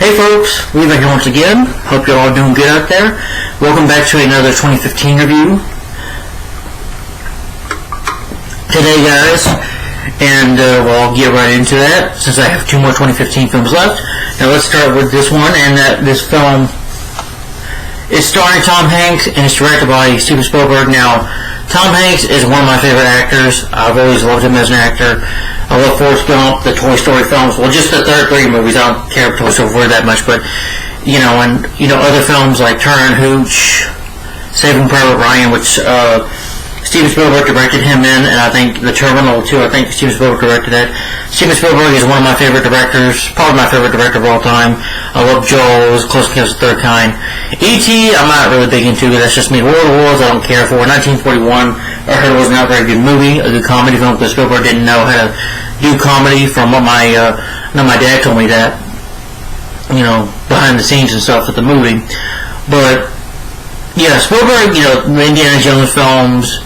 Hey folks, we're back here once again. Hope you're all doing good out there. Welcome back to another 2015 review. Today guys, and we'll get right into that since I have two more 2015 films left. Now let's start with this one, and this film is starring Tom Hanks and it's directed by Steven Spielberg. Now, Tom Hanks is one of my favorite actors. I've always loved him as an actor. I love Forrest Gump, the Toy Story films. Well, just the third three movies. I don't care for Toy Story that much, but other films like Turner and Hooch, Saving Private Ryan, which Steven Spielberg directed him in, and I think The Terminal too. I think Steven Spielberg directed that. Steven Spielberg is one of my favorite directors, probably my favorite director of all time. I love Jaws, Close Encounters of the Third Kind. E.T. I'm not really big into. That's just me. World of Wars I don't care for. 1941 I heard it was not a very good movie, a good comedy film, because Spielberg didn't know how to do comedy. From what my dad told me that, behind the scenes and stuff with the movie. But yeah, Spielberg, the Indiana Jones films,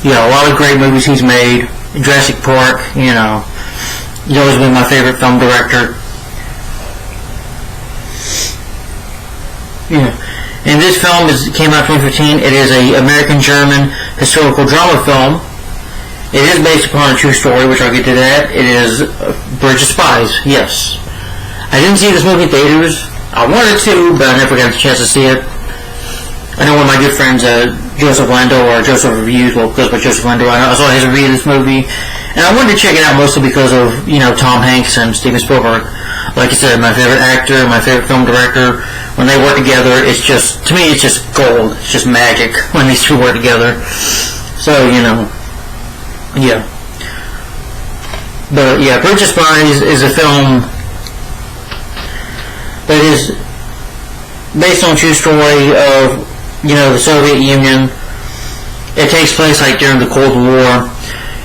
a lot of great movies he's made. Jurassic Park, he's always been my favorite film director. Yeah. And this film came out in 2015. It is a American-German historical drama film. It is based upon a true story, which I'll get to that. It is Bridge of Spies, yes. I didn't see this movie in theaters. I wanted to, but I never got a chance to see it. I know one of my good friends, Joseph Lando, or Joseph Reviews, well, goes by Joseph Lando. I saw his review of this movie, and I wanted to check it out mostly because of, Tom Hanks and Steven Spielberg. Like I said, my favorite actor, my favorite film director. When they work together, to me, it's just gold. It's just magic when these two work together. So, yeah. But, yeah, Bridge of Spies is a film that is based on a true story of, the Soviet Union. It takes place, during the Cold War,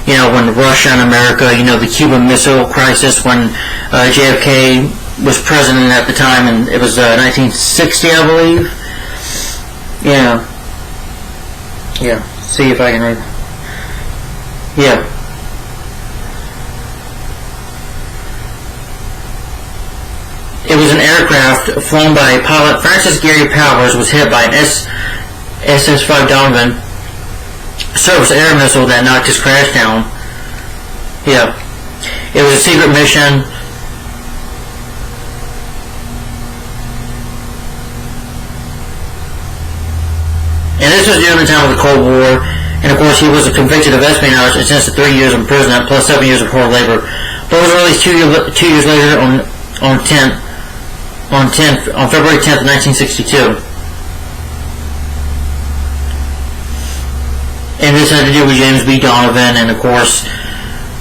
when Russia and America, the Cuban Missile Crisis, when JFK was president at the time, and it was 1960, I believe. Yeah. See if I can read. Yeah. It was an aircraft flown by pilot Francis Gary Powers was hit by an SS-5 Donovan surface air missile that knocked his crash down. Yeah. It was a secret mission. And this was during the time of the Cold War. And of course he was convicted of espionage and sentenced to 3 years imprisonment plus 7 years of hard labor. But it was released 2 years later on February 10th, 1962. And this had to do with James B. Donovan, and of course,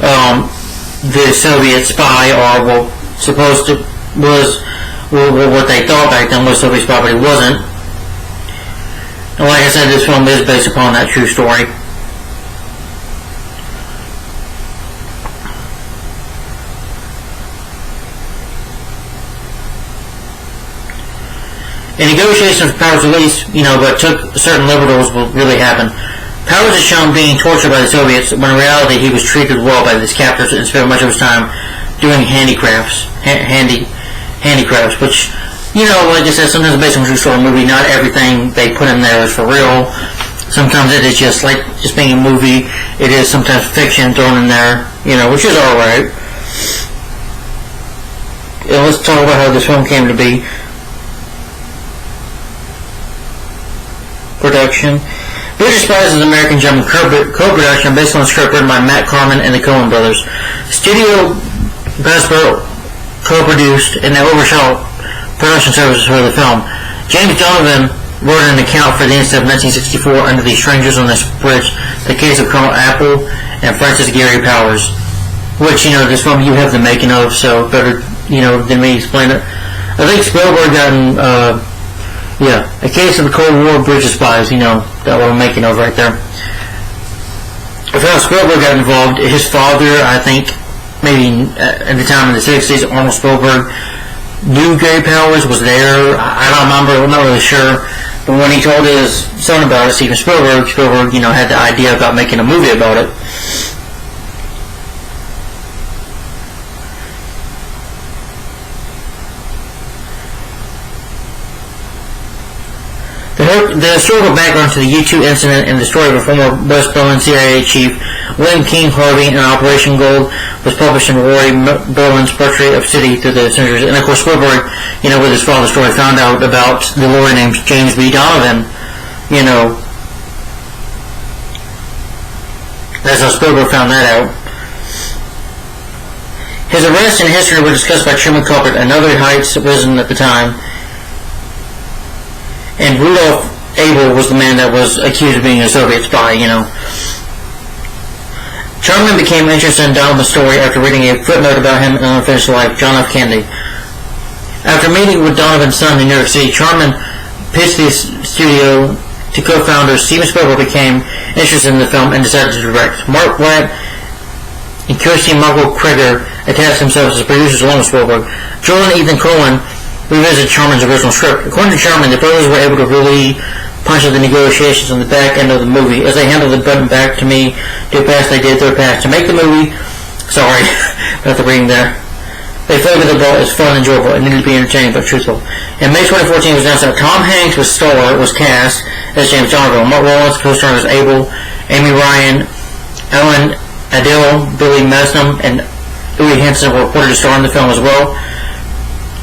the Soviet spy, or what they thought back then was Soviet spy, but it wasn't. And like I said, this film is based upon that true story. In negotiations for Powers' release, but took certain liberals will really happen. Powers is shown being tortured by the Soviets, when in reality he was treated well by his captors and spent much of his time doing handicrafts, which, like I said, sometimes based on a true story movie, not everything they put in there is for real. Sometimes it is just being a movie. It is sometimes fiction thrown in there, which is alright. Let's talk about how this film came to be. Production. Bridge of Spies is an American-German co-production based on a script written by Matt Carman and the Coen brothers. Studio Hasbro co-produced and they oversaw production services for the film. James Donovan wrote an account for the incident of 1964 under the Strangers on This Bridge, the case of Colonel Apple and Francis Gary Powers, which, this film you have the making of, so better, than me explain it. I think Spielberg got A Case of the Cold War, Bridge of Spies, that what I'm making of right there. If how Spielberg got involved, his father, I think, maybe at the time in the 60s, Arnold Spielberg, knew Gary Powers, was there. I don't remember, I'm not really sure. But when he told his son about it, Steven Spielberg, had the idea about making a movie about it. the historical background to the U-2 incident and the story of a former West Berlin CIA chief, William King Harvey, and Operation Gold was published in Roy Berlin's Portrait of City through the centuries. And of course, Spielberg, with his father's story, found out about the lawyer named James B. Donovan. That's how Spielberg found that out. His arrest and history were discussed by Truman Capote, another Heights citizen at the time. And Rudolf Abel was the man that was accused of being a Soviet spy, Charman became interested in Donovan's story after reading a footnote about him in Unfinished Life, John F. Kennedy. After meeting with Donovan's son in New York City, Charman pitched the studio to co-founders. Steven Spielberg became interested in the film and decided to direct. Mark Blatt and Kirsty Michael Krieger attached themselves as producers along with Spielberg. Joel and Ethan Coen revisited Charman's original script. According to Charman, the brothers were able to really punch at the negotiations on the back end of the movie as they handled the button back to me, do pass they did their pass to make the movie. Sorry, about the reading there. They felt that the ball is fun and enjoyable and needed to be entertaining but truthful. In May 2014, it was announced that Tom Hanks was cast as James Donovan. Mark Rylance co-starred as Abel, Amy Ryan, Ellen Adele, Billy Madison, and Louis Henson were reported to star in the film as well.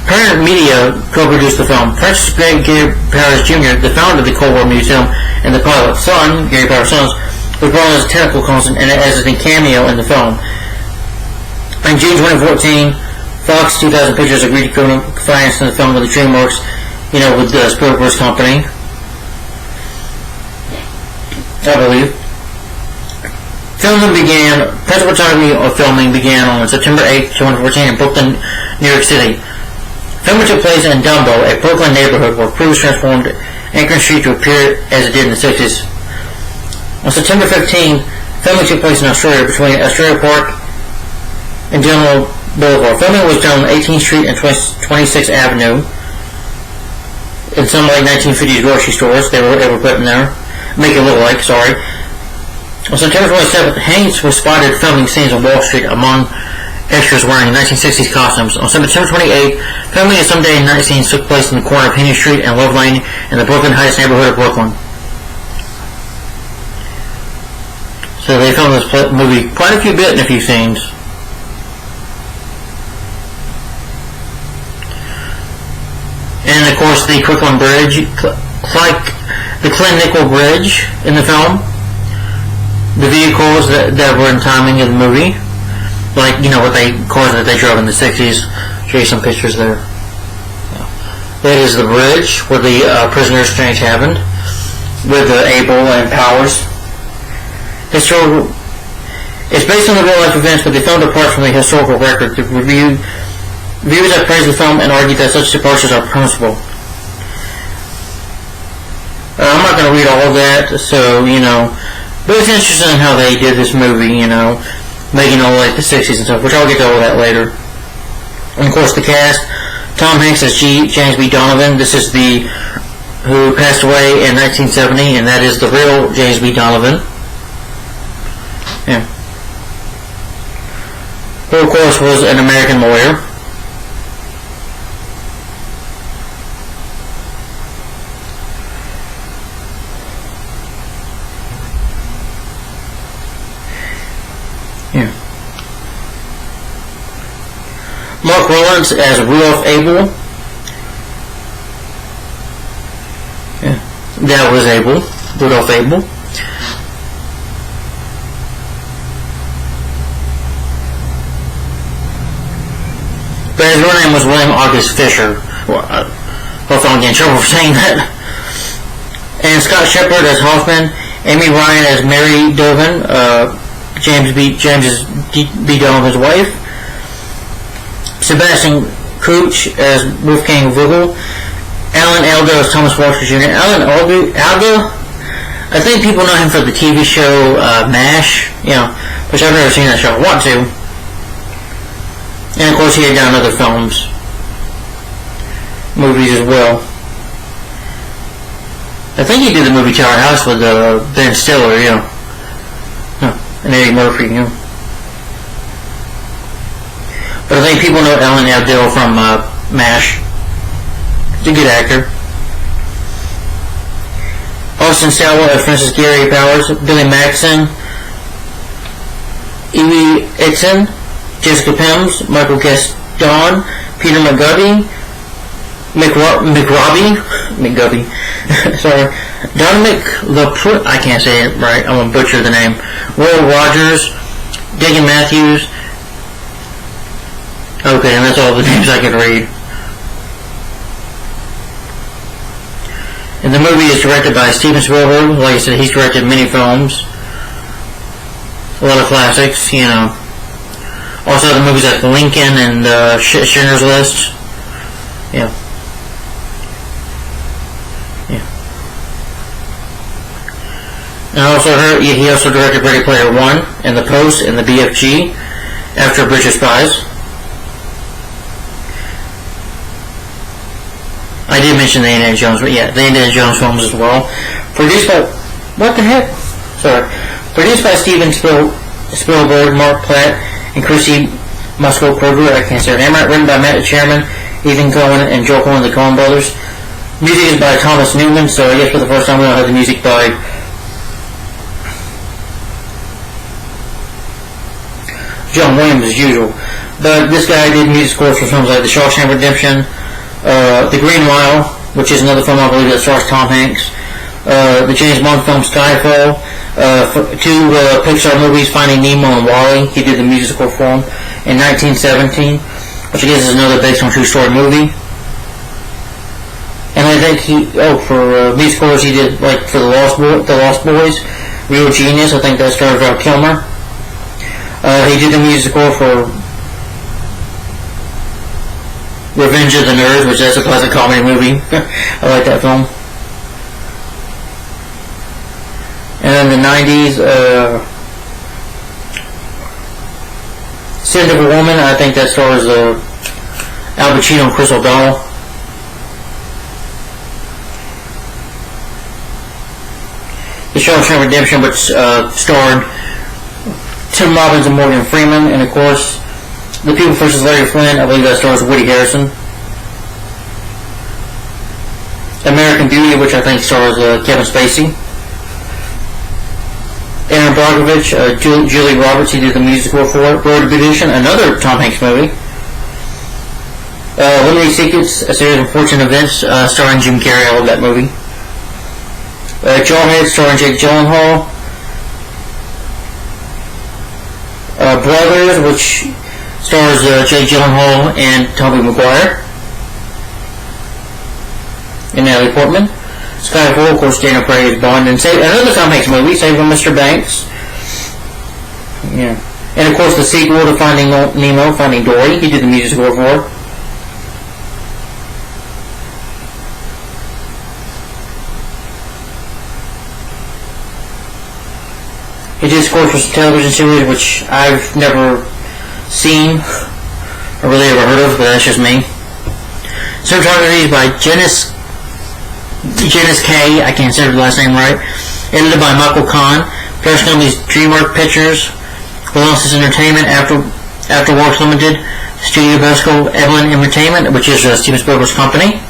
Parent Media co-produced the film. Francis Gary Powers Jr., the founder of the Cold War Museum, and the pilot's son, Gary Powers' son, was brought on as a technical consultant and as a cameo in the film. In June 2014, Fox 2000 Pictures agreed to co-finance the film with the DreamWorks, with Spielberg's company, I believe. Principal photography of filming began on September 8, 2014 in Brooklyn, New York City. Filming took place in Dumbo, a Brooklyn neighborhood where crews transformed Anchorage Street to appear as it did in the 60s. On September 15, filming took place in Australia between Australia Park and General Boulevard. Filming was done on 18th Street and 26th Avenue in some like 1950s grocery stores they were put in there. Make it look like, sorry. On September 27th, Hanks was spotted filming scenes on Wall Street among extras wearing 1960s costumes. On September 28th, filming of Someday in Night scenes took place in the corner of Henry Street and Love Lane in the Brooklyn Heights neighborhood of Brooklyn. So they filmed this movie quite a few bit in a few scenes. And of course the Crooklyn Bridge, like the Clint Nickel Bridge in the film. The vehicles that were in timing of the movie, like cars that they drove in the 60s. Show you some pictures there. That is the bridge where the prisoner exchange happened with Abel and Powers. It's based on the real life events, but they filmed apart from the historical record. The reviewers have praised the film and argued that such departures are permissible. I'm not going to read all of that, so but it's interesting how they did this movie, making all like the 60s and stuff, which I'll get to all that later. And of course the cast, Tom Hanks as James B. Donovan. This is who passed away in 1970, and that is the real James B. Donovan. Yeah. Who of course was an American lawyer. Mark Rylance as Rudolf Abel. Yeah, that was Abel. Rudolf Abel. But his real name was William August Fisher. Hope I don't get in trouble for saying that. And Scott Shepard as Hoffman. Amy Ryan as Mary Dovin. James B. Donovan's wife. Sebastian Couch as Wolfgang Vogel. Alan Alda as Thomas Walker Jr. Alan Alda, I think people know him for the TV show MASH, which I've never seen that show. I want to. And of course he had done other movies as well. I think he did the movie Tower House with Ben Stiller, and Eddie Murphy, But I think people know Alan Abdel from MASH. He's a good actor. Austin Stowell as Francis Gary Powers, Billy Maxon, Evie Etzen, Jessica Pims, Michael Gaston, Peter McGovey, McGovey, sorry, Dominic LaPrue, I can't say it right, I'm going to butcher the name, Will Rogers, Dagan Matthews. Okay, and that's all the names I can read. And the movie is directed by Steven Spielberg. Like I said, he's directed many films. A lot of classics, you know. Also the movies like Lincoln and Schindler's List. Yeah. Yeah. And I also heard he also directed Ready Player One and The Post and the BFG after Bridge of Spies. I did mention the Indiana Jones, but yeah, the Indiana Jones films as well. Produced by, what the heck? Sorry. Produced by Steven Spielberg, Mark Platt, and Chrissy Musco-Kroger, I can't say her name right. Written by Matt Chairman, Ethan Coen, and Joel Coen, the Coen brothers. Music is by Thomas Newman, so I guess for the first time we don't have the music by John Williams as usual. But this guy did music scores for films like The Shawshank Redemption, The Green Mile, which is another film I believe that stars Tom Hanks, the James Bond film Skyfall, two Pixar movies, Finding Nemo and WALL-E. He did the music score for them in 1917, which I guess is another based on a true-story movie. And I think for music scores he did, like, for The Lost Boys, Real Genius, I think that stars Val Kilmer. He did the music score for Revenge of the Nerds, which is a classic comedy movie. I like that film. And then the 90s, Scent of a Woman, I think that stars Al Pacino and Chris O'Donnell. The Shawshank Redemption, which starred Tim Robbins and Morgan Freeman, and of course, The People vs. Larry Flynn, I believe that stars Woody Harrelson. American Beauty, which I think stars Kevin Spacey. Aaron Brockovich, Julie Roberts, he did the musical for it. Road to Perdition, another Tom Hanks movie. Limited Secrets, a series of unfortunate events starring Jim Carrey, I love that movie. Jawhead, starring Jake Gyllenhaal. Brothers, which stars Jake Gyllenhaal and Tobey Maguire and Natalie Portman. Skyfall, of course, Daniel Craig is Bond, and another Tom Hanks movie, Saving Mr. Banks. Yeah, and of course the sequel to Finding Nemo, Finding Dory. He did the music score for it. He did score for some television series which I've never seen or really ever heard of, but that's just me. Cinematography is by Janice K. I can't say the last name right. Edited by Michael Kahn. Production companies DreamWorks Pictures, Relentless Entertainment, Afterworks Limited, Studio Bosco Evelyn Entertainment, which is Steven Spielberg's company.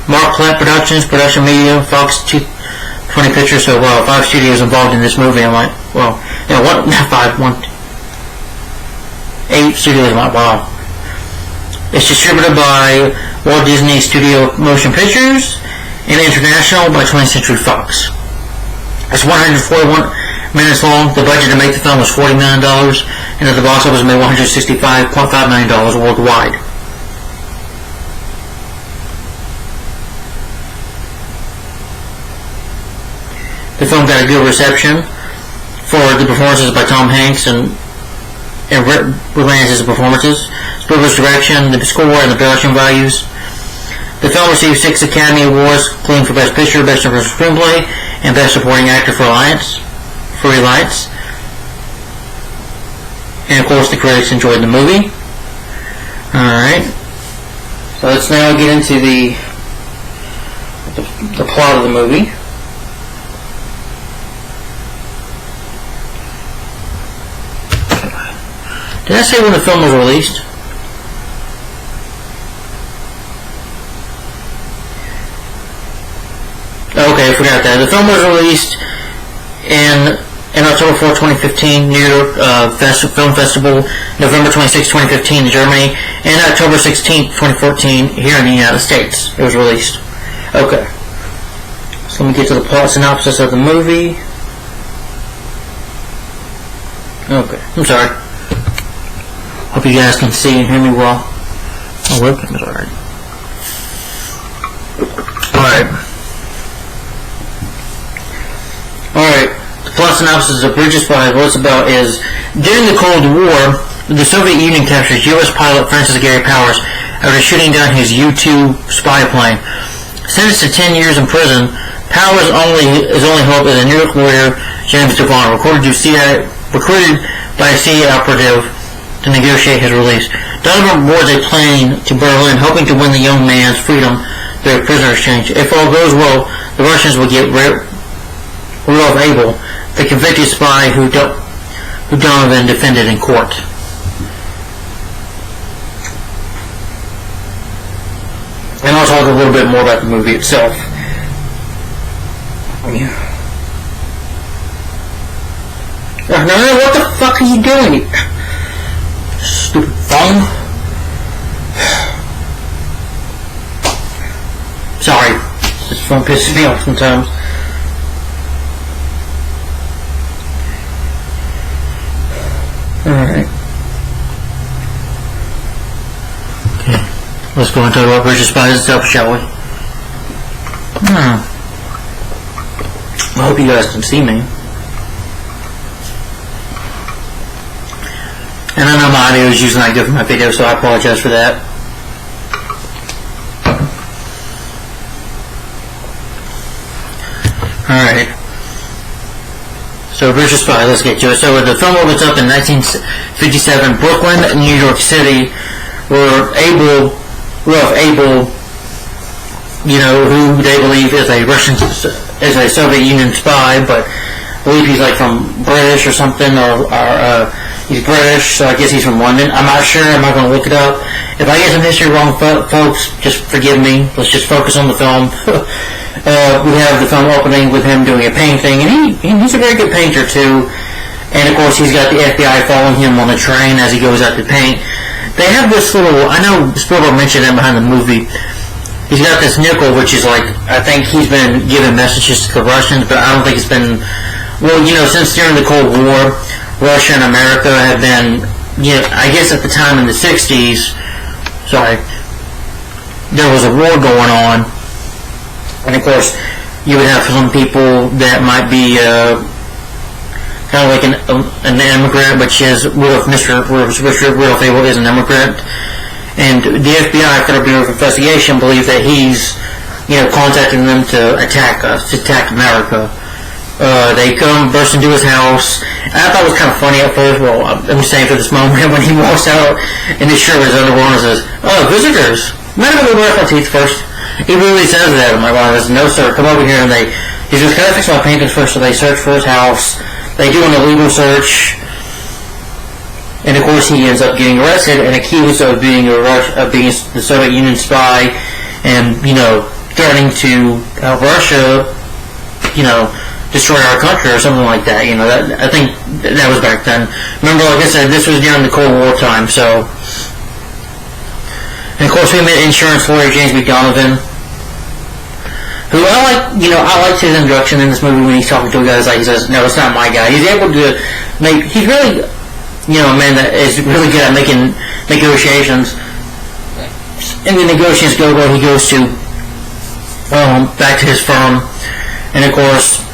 Mark Platt Productions, Production Media, Fox 20 Pictures. So, wow, 5 studios involved in this movie. I'm like, well, you know, what? Not 5, 8 studios. I'm like, wow. It's distributed by Walt Disney Studio Motion Pictures and International by 20th Century Fox. It's 141 minutes long. The budget to make the film was $40 million, and at the box office made $165.5 million worldwide. The film got a good reception for the performances by Tom Hanks and Relance's performances, Spielberg's direction, the score, and the production values. The film received 6 Academy Awards, including for Best Picture, Best Original Screenplay, and Best Supporting Actor for Reliance. And of course, the critics enjoyed the movie. Alright. So let's now get into the plot of the movie. Did I say when the film was released? Okay, forgot that. The film was released in October 4, 2015, New York Film Festival, November 26, 2015 in Germany, and October 16, 2014 here in the United States. It was released. Okay. So let me get to the plot synopsis of the movie. Okay, I'm sorry. Hope you guys can see and hear me well. My webcam is alright. Alright. The plot synopsis of Bridges Spies, what it's about is, during the Cold War, the Soviet Union captures U.S. pilot Francis Gary Powers after shooting down his U-2 spy plane. Sentenced to 10 years in prison, Powers' only hope is a New York lawyer, James Devon, recruited by a CIA operative to negotiate his release. Donovan boards a plane to Berlin, hoping to win the young man's freedom through a prisoner exchange. If all goes well, the Russians will get Rudolph Abel, the convicted spy who Donovan defended in court. And I'll talk a little bit more about the movie itself. No, what the fuck are you doing? Stupid phone. Sorry, this phone pisses me off sometimes. Alright. Okay, let's go and talk about Bridges Spies itself, shall we? I hope you guys can see me. And I know my audio is usually not good for my video, so I apologize for that. Alright. So, Bridges Spies, let's get to it. So, the film opens up in 1957, Brooklyn, New York City, where Rudolph Abel, who they believe is a Soviet Union spy, but I believe he's like from British or something, or he's British, so I guess he's from London. I'm not sure. I'm not going to look it up. If I get some history wrong, folks, just forgive me. Let's just focus on the film. We have the film opening with him doing a painting, and he's a very good painter too. And of course, he's got the FBI following him on the train as he goes out to paint. They have this little, I know Spielberg mentioned that behind the movie. He's got this nickel, which is like, I think he's been giving messages to the Russians, but I don't think it's been, since during the Cold War, Russia and America have been, I guess at the time in the 60s, there was a war going on, and of course, you would have some people that might be kind of like an immigrant, which is Rudolph Abel is an immigrant, and the FBI, Federal Bureau of Investigation, believes that he's, contacting them to attack us, to attack America. They come, burst into his house. And I thought it was kind of funny at first. Well, I'm saying for this moment, when he walks out in his shirt with his underwear and says, "Oh, visitors. Might have to brush my teeth first." He really says that. Oh my God, I says, "No, sir, come over here." And he says, "Can I fix my paintings first?" So they search for his house. They do an illegal search. And of course, he ends up getting arrested and accused of being the Soviet Union spy, and threatening to help Russia, destroy our country or something like that. I think that was back then. Remember, like I said, this was during the Cold War time. So, and of course, we met insurance lawyer James B. Donovan, who I liked his introduction in this movie when he's talking to a guy. He says, "No, it's not my guy." He's able to he's really, a man that is really good at making negotiations. And the negotiations go well. He goes to back to his firm, and of course,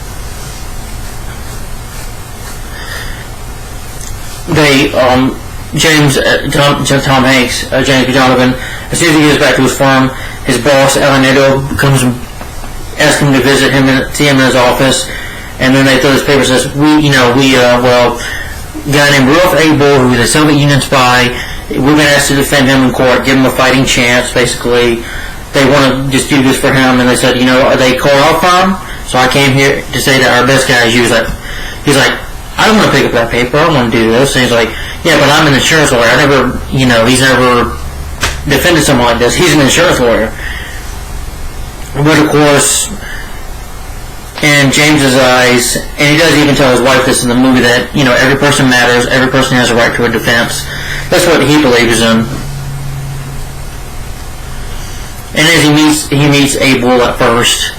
they Tom Hanks, James B. Donovan, as soon as he gets back to his firm, his boss Alan comes and asks him to visit him and see him in his office, and then they throw this paper and says, a guy named Rudolph Abel, who is a Soviet Union spy, we've been asked to defend him in court, give him a fighting chance. Basically, they want to just do this for him, and they said, they called our firm, so I came here to say that our best guy is you. He's like, I don't want to pick up that paper, I don't want to do this. And he's like, yeah, but I'm an insurance lawyer. I never, he's never defended someone like this. He's an insurance lawyer. But of course, in James's eyes, and he does even tell his wife this in the movie, that, you know, every person matters, every person has a right to a defense. That's what he believes in. And as he meets Abel at first,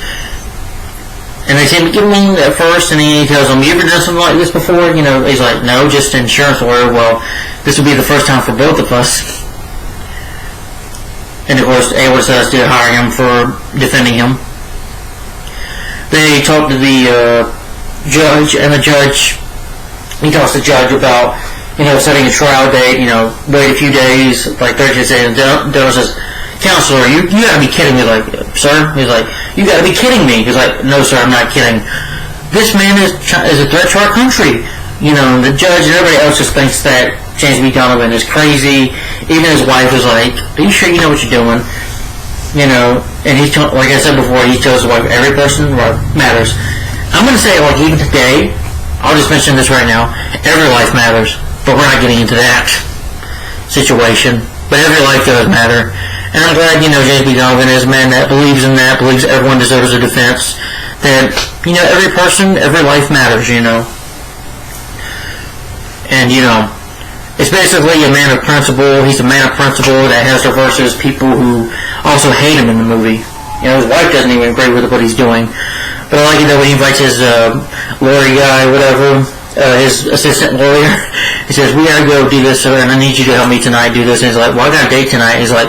and they seem to get along at first, and he tells him, "You ever done something like this before?" You know, he's like, "No, just an insurance lawyer." "Well, this will be the first time for both of us." And of course, Abel decides to hire him for defending him. They talk to the judge, and the judge, he talks to the judge about, you know, setting a trial date, you know, wait a few days, like 30 days, and Dale says, "Counselor, you gotta be kidding me." Like, "Sir?" He's like, "You gotta be kidding me." He's like, "No, sir, I'm not kidding. This man is a threat to our country." You know, the judge and everybody else just thinks that James B. Donovan is crazy. Even his wife is like, "Are you sure you know what you're doing?" You know, and like I said before, he tells his wife, every person matters. I'm going to say, like, even today, I'll just mention this right now, every life matters, but we're not getting into that situation. But every life does matter. And I'm glad, you know, James B. Donovan is a man that, believes everyone deserves a defense, that, you know, every person, every life matters, you know. And, you know, it's basically a man of principle. He's a man of principle that has to versus people who also hate him in the movie. You know, his wife doesn't even agree with what he's doing. But I like it that when he invites his lawyer guy, whatever, his assistant lawyer, he says, "We gotta go do this, and I need you to help me tonight do this." And he's like, "Well, I got a date tonight." And he's like,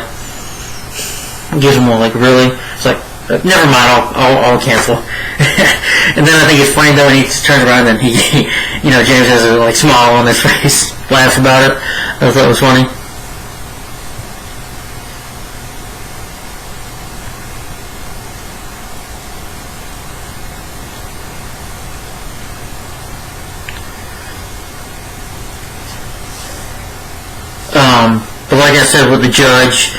gives him one, like, "Really?" It's like, "Never mind, I'll cancel." And then I think it's funny though, when he turns around and he you know, James has a, like, smile on his face, laughs about it. I thought it was funny. But like I said with the judge,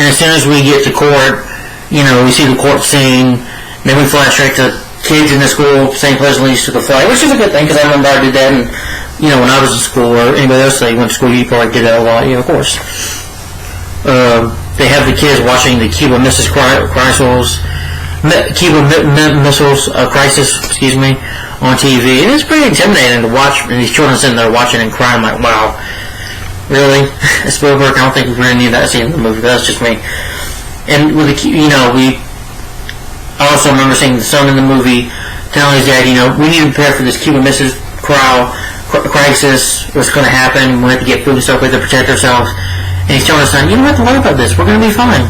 and as soon as we get to court, you know, we see the court scene, then we flash straight to kids in the school saying pledge allegiance to the flag, which is a good thing, because I remember I did that, and, you know, when I was in school, or anybody else that went to school, you probably did that a lot, you know, of course. They have the kids watching the Cuba Missile Crisis, on TV, and it's pretty intimidating to watch, and these children sitting there watching and crying, like, wow, really? Spielberg, I don't think we really need that scene in the movie, that's just me. And with the, you know, I also remember seeing the son in the movie telling his dad, you know, we need to prepare for this Cuban Missile Crisis, what's going to happen, we have to get food and stuff, we have to protect ourselves. And he's telling his son, "You don't have to worry about this, we're going to be fine."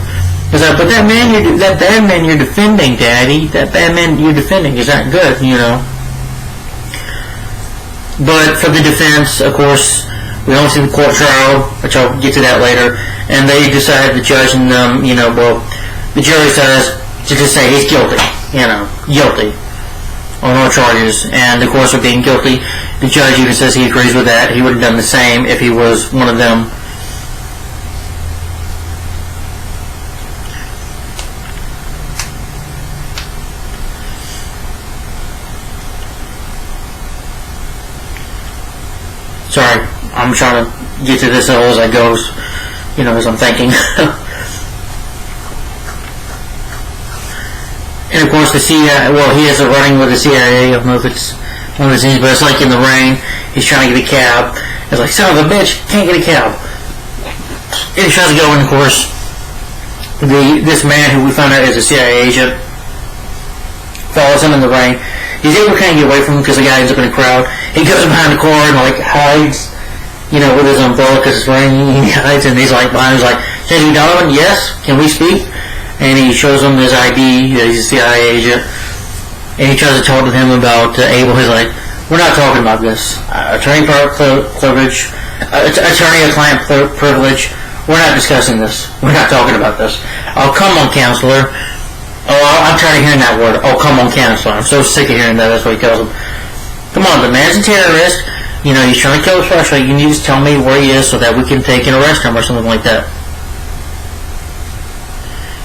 He's like, "But that bad man you're defending, Daddy, that bad man you're defending is not good, you know." But for the defense, of course, we don't see the court trial, which I'll get to that later, and they decide, the judge and them, you know, well, the jury says to just say he's guilty, you know, guilty on all charges, and of course of being guilty, the judge even says he agrees with that. He would have done the same if he was one of them. Sorry, I'm trying to get to this as I go, you know, as I'm thinking. And of course the CIA, well, he has a running with the CIA, I don't know if it's one of the scenes, but it's like in the rain, he's trying to get a cab, it's like, son of a bitch, can't get a cab. And he tries to go, and of course, this man who we found out is a CIA agent, follows him in the rain. He's able to kind of get away from him because the guy ends up in a crowd. He goes behind the car and, like, hides, you know, with his umbrella because it's raining. He hides, and he's like behind him, he's like, "James B. Donovan, yes, can we speak?" And he shows him his ID, that he's a CIA agent, and he tries to talk to him about Abel. He's like, "We're not talking about this. Attorney-client privilege. We're not discussing this. We're not talking about this." "Oh, come on, counselor." "Oh, I'm tired of hearing that word. Oh, come on, counselor. I'm so sick of hearing that." That's what he tells him. "Come on, the man's a terrorist. You know, he's trying to kill us first. You need to tell me where he is so that we can take and arrest him," or something like that.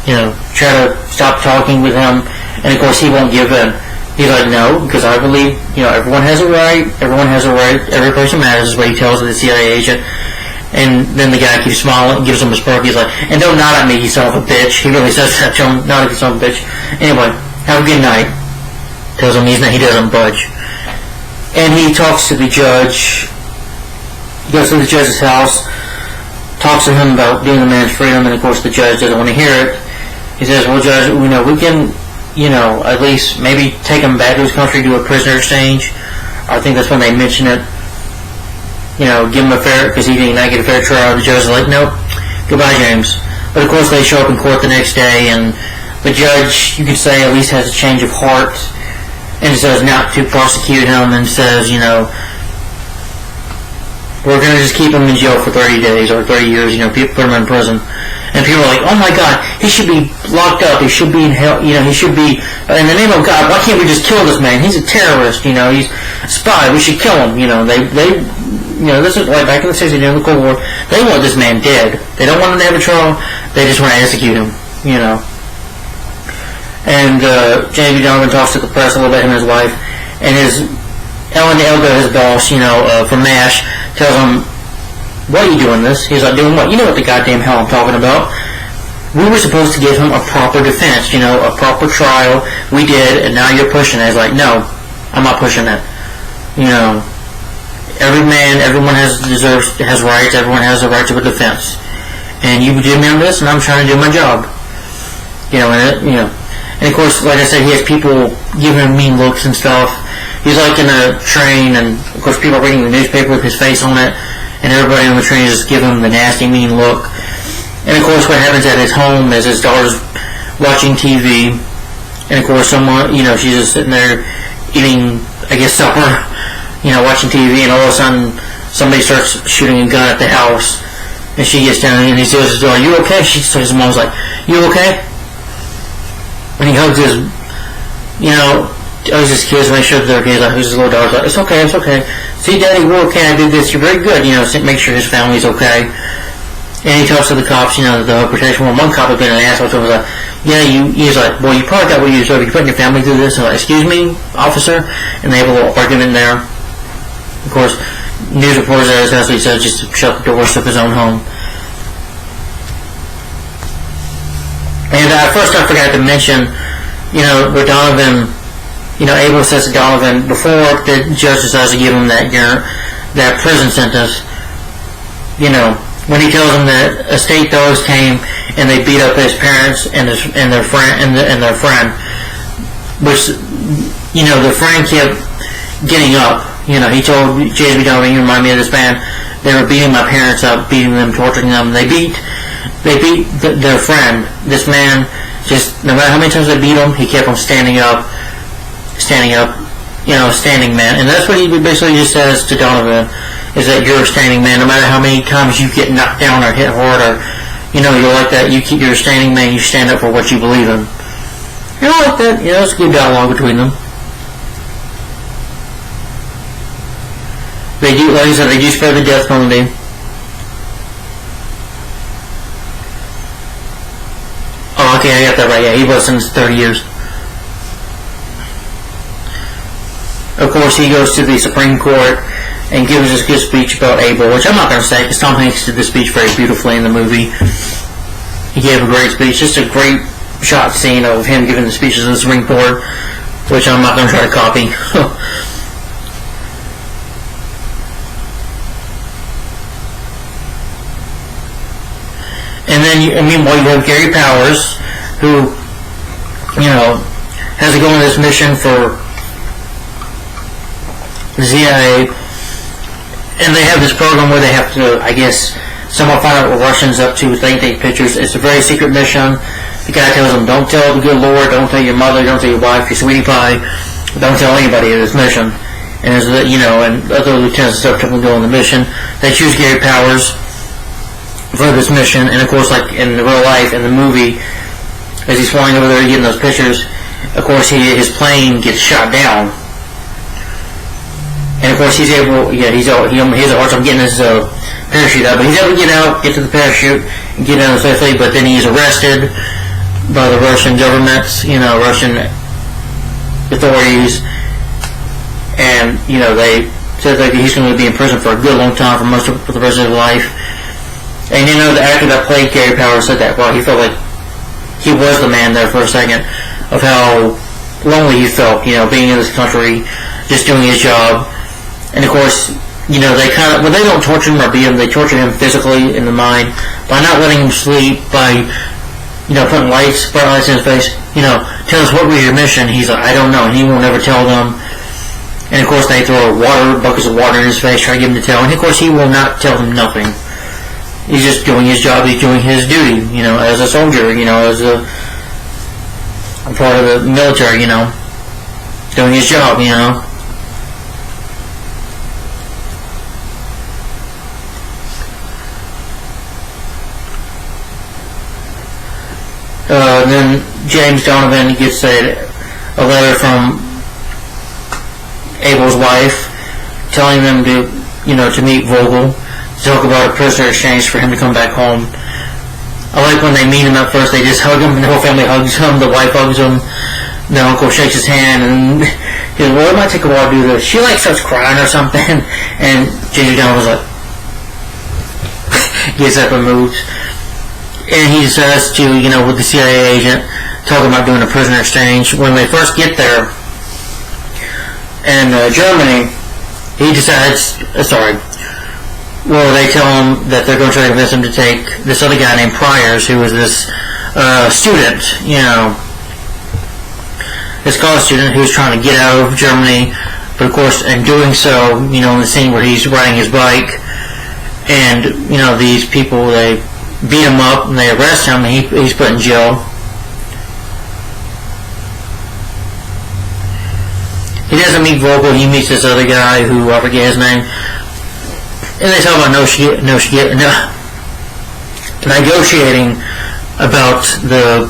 You know, try to stop talking with him, and of course he won't give in. He's like, "No, because I believe, you know, everyone has a right, every person matters," is what he tells the CIA agent. And then the guy keeps smiling, gives him a smirk, he's like, "And don't nod at me, you son of a bitch." He really says that to him, "Not at you, son of a bitch." Anyway, have a good night. Tells him he doesn't budge. And he talks to the judge. He goes to the judge's house, talks to him about being a man's freedom, and of course the judge doesn't want to hear it. He says, well, Judge, we can, at least maybe take him back to his country, do a prisoner exchange. I think that's when they mention it. Give him a fair, because he did not get a fair trial. The judge is like, nope, goodbye, James. But of course they show up in court the next day, and the judge, you could say, at least has a change of heart, and says not to prosecute him, and says, we're going to just keep him in jail for 30 days or 30 years, put him in prison. And people are like, oh my God, he should be locked up, he should be in hell, he should be, in the name of God, why can't we just kill this man? He's a terrorist, he's a spy, we should kill him, this is like back in the 60s during the Cold War, they want this man dead. They don't want him to have a trial, they just want to execute him, And James B. Donovan talks to the press a little bit, him and his wife, and Ellen Elga, his boss, from MASH, tells him, why are you doing this? He's like, doing what? You know what the goddamn hell I'm talking about. We were supposed to give him a proper defense, a proper trial. We did, and now you're pushing it. He's like, no, I'm not pushing that. Everyone has rights. Everyone has a right to a defense. And you did me on this, and I'm trying to do my job. And of course, like I said, he has people giving him mean looks and stuff. He's like in a train, and of course people are reading the newspaper with his face on it, and everybody on the train is just giving him the nasty, mean look. And of course what happens at his home is his daughter's watching TV, and of course someone, she's just sitting there eating, I guess, supper, watching TV, and all of a sudden somebody starts shooting a gun at the house, and she gets down, and he says to her, are you okay? His mom's like, you okay? And he hugs his, always his kids, make sure they're okay. He's like, who's his little daughter's like, it's okay. See, Daddy, we're okay. I did this. You're very good. Make sure his family's okay. And he talks to the cops, the protection. Well, one cop had been an asshole to him. Was like, yeah, he's like, well, you probably got what you deserve. You're putting your family through this. And like, excuse me, officer. And they have a little argument there. Of course, news reporters at his house, he said, just to shut the doors of his own home. And first I forgot to mention, where Donovan, Abel says to Donovan, before the judge decides to give him that prison sentence, when he tells him that a state dogs came and they beat up his parents and their friend, which, the friend kept getting up. He told James B. Donovan, you remind me of this man, they were beating my parents up, beating them, torturing them. They beat their friend. This man, just no matter how many times they beat him, he kept on standing up, standing man. And that's what he basically just says to Donovan, is that you're a standing man. No matter how many times you get knocked down or hit hard, or you're like that. You're a standing man. You stand up for what you believe in. Like that. It's a good dialogue between them. They do, like I said, they do spare the death penalty. Oh, okay, I got that right. Yeah, he was sentenced to 30 years. Of course, he goes to the Supreme Court and gives his good speech about Abel, which I'm not going to say because Tom Hanks did the speech very beautifully in the movie. He gave a great speech, just a great shot scene of him giving the speeches in the Supreme Court, which I'm not going to try to copy. And then, meanwhile, you have Gary Powers, who, has to go on this mission for the CIA, and they have this program where they have to, I guess, somehow find out what Russians up to. They take pictures. It's a very secret mission. The guy tells them, don't tell the good Lord, don't tell your mother, don't tell your wife, your sweetie pie, don't tell anybody of this mission. And as and other lieutenants and stuff took them to go on the mission. They choose Gary Powers for this mission, and of course, like in real life, in the movie, as he's flying over there getting those pictures, of course, his plane gets shot down, and of course, he has a hard time getting his parachute out, but he's able to get out, get to the parachute, and get out safely. But then he's arrested by the Russian government, Russian authorities, and they said that he's going to be in prison for a good long time, for the rest of his life. And the actor that played Gary Powers said that, well, he felt like he was the man there for a second, of how lonely he felt, being in this country, just doing his job. And of course, they when they don't torture him or beat him, they torture him physically in the mind by not letting him sleep, by, putting bright lights in his face, tell us what was your mission. He's like, I don't know, and he won't ever tell them. And of course they throw buckets of water in his face, try to get him to tell, and of course he will not tell them nothing. He's just doing his job, he's doing his duty, as a soldier, as a part of the military, doing his job, Then James Donovan gets a letter from Abel's wife telling them to meet Vogel, to talk about a prisoner exchange for him to come back home. I like when they meet him at first, they just hug him, and the whole family hugs him, the wife hugs him, the uncle shakes his hand, and he goes, well, it might take a while to do this. She starts crying or something, and James Donovan was like, gets up and moves. And he decides to, with the CIA agent, talking about doing a prisoner exchange. When they first get there in Germany, he decides, they tell him that they're going to try to convince him to take this other guy named Priors, who was this student, this college student who's trying to get out of Germany, but of course, in doing so, in the scene where he's riding his bike, and, these people, they beat him up and they arrest him, and he's put in jail. He doesn't meet Vogel, he meets this other guy who I forget his name, and they talk about negotiating about the